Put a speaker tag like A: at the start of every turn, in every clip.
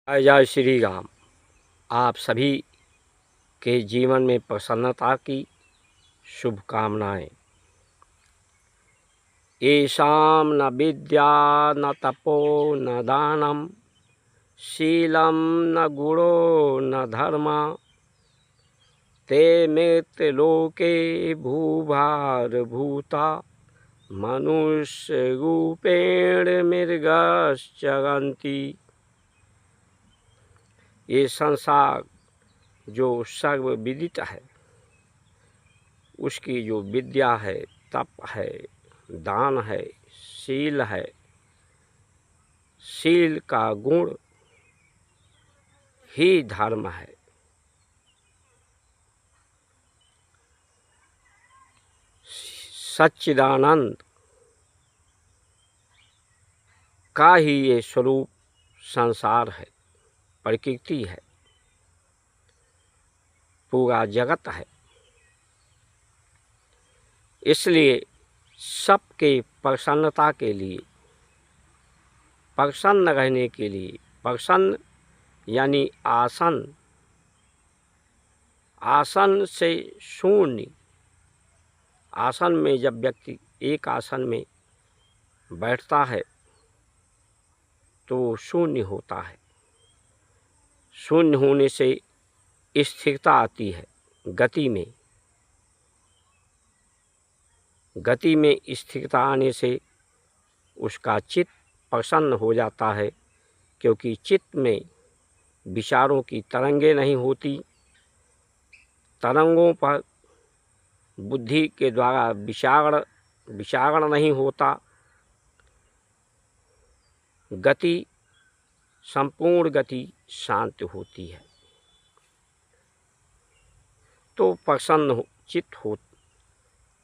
A: जय श्री राम। आप सभी के जीवन में प्रसन्नता की शुभकामनाएं। येषां न विद्या न तपो न दानम शीलम न गुणो न धर्मा ते मृत्युलोके भूभारभूता मनुष्य रूपेण मृगश्चरन्ति। ये संसार जो सर्वविदित है, उसकी जो विद्या है, तप है, दान है, शील है, शील का गुण ही धर्म है। सच्चिदानंद का ही ये स्वरूप संसार है, प्रकृति है, पूरा जगत है। इसलिए सबके प्रसन्नता के लिए, प्रसन्न रहने के लिए, प्रसन्न यानी आसन, आसन से शून्य, आसन में जब व्यक्ति एक आसन में बैठता है तो शून्य होता है। शून्य होने से स्थिरता आती है गति में। गति में स्थिरता आने से उसका चित्त प्रसन्न हो जाता है, क्योंकि चित्त में विचारों की तरंगें नहीं होती। तरंगों पर बुद्धि के द्वारा विचारण नहीं होता। गति, संपूर्ण गति शांत होती है तो प्रसन्न चित्त हो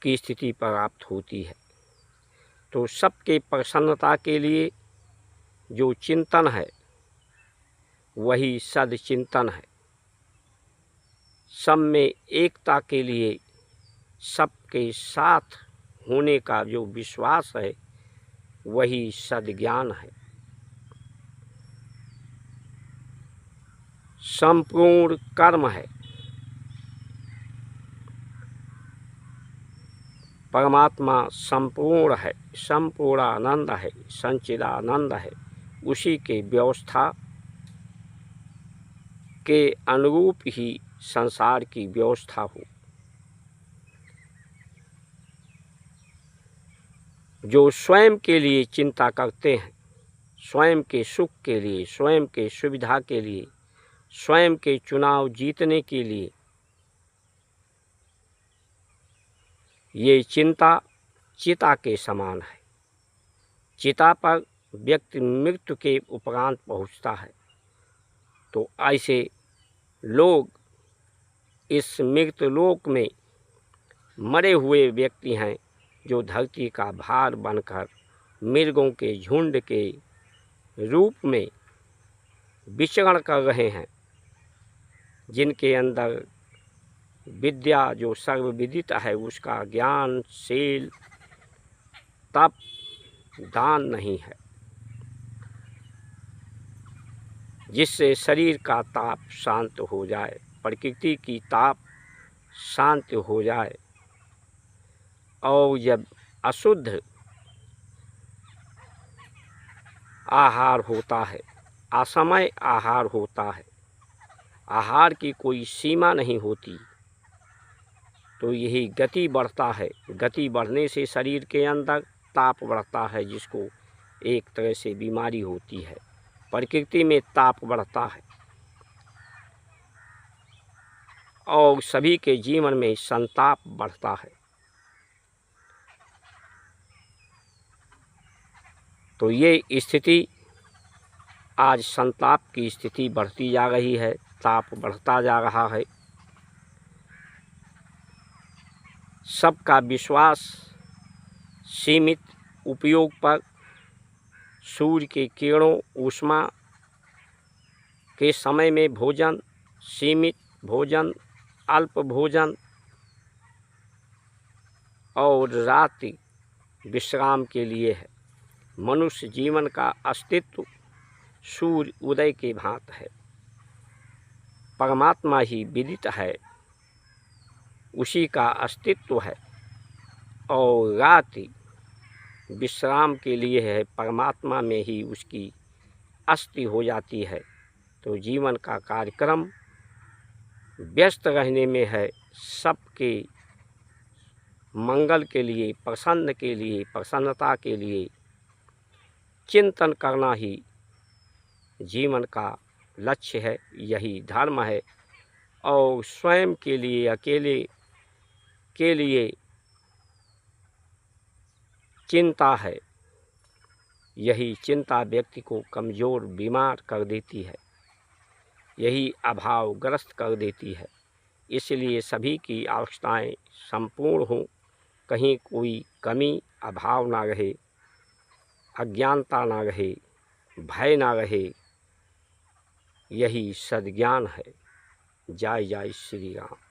A: की स्थिति प्राप्त होती है। तो सबके प्रसन्नता के लिए जो चिंतन है वही सद्चिंतन है। सब में एकता के लिए सबके साथ होने का जो विश्वास है वही सद्ज्ञान है। संपूर्ण कर्म है। परमात्मा संपूर्ण है, संपूर्ण आनंद है, संचिदानंद है। उसी के व्यवस्था के अनुरूप ही संसार की व्यवस्था हो। जो स्वयं के लिए चिंता करते हैं, स्वयं के सुख के लिए, स्वयं के सुविधा के लिए, स्वयं के चुनाव जीतने के लिए, ये चिंता चिता के समान है। चिता पर व्यक्ति मृत्यु के उपरांत पहुंचता है। तो ऐसे लोग इस मृत्युलोक में मरे हुए व्यक्ति हैं, जो धरती का भार बनकर मृगों के झुंड के रूप में विचरण कर रहे हैं, जिनके अंदर विद्या जो सर्वविदित है उसका ज्ञान, शील, तप, दान नहीं है, जिससे शरीर का ताप शांत हो जाए, प्रकृति की ताप शांत हो जाए। और जब अशुद्ध आहार होता है, असमय आहार होता है, आहार की कोई सीमा नहीं होती, तो यही गति बढ़ता है। गति बढ़ने से शरीर के अंदर ताप बढ़ता है, जिसको एक तरह से बीमारी होती है। प्रकृति में ताप बढ़ता है और सभी के जीवन में संताप बढ़ता है। तो ये स्थिति आज संताप की स्थिति बढ़ती जा रही है, ताप बढ़ता जा रहा है। सबका विश्वास सीमित उपयोग पर, सूर्य के किरणों, ऊष्मा के समय में भोजन, सीमित भोजन, अल्प भोजन और रात्रि विश्राम के लिए है। मनुष्य जीवन का अस्तित्व सूर्य उदय के भांत है। परमात्मा ही विदित है, उसी का अस्तित्व है। और रात विश्राम के लिए है, परमात्मा में ही उसकी अस्थि हो जाती है। तो जीवन का कार्यक्रम व्यस्त रहने में है, सबके मंगल के लिए, प्रसन्न के लिए, प्रसन्नता के लिए चिंतन करना ही जीवन का लक्ष्य है, यही धर्म है। और स्वयं के लिए, अकेले के लिए चिंता है, यही चिंता व्यक्ति को कमज़ोर, बीमार कर देती है, यही अभावग्रस्त कर देती है। इसलिए सभी की आवश्यकताएं संपूर्ण हों, कहीं कोई कमी, अभाव ना रहे, अज्ञानता ना रहे, भय ना रहे, यही सद्ज्ञान है। जय जय श्री राम।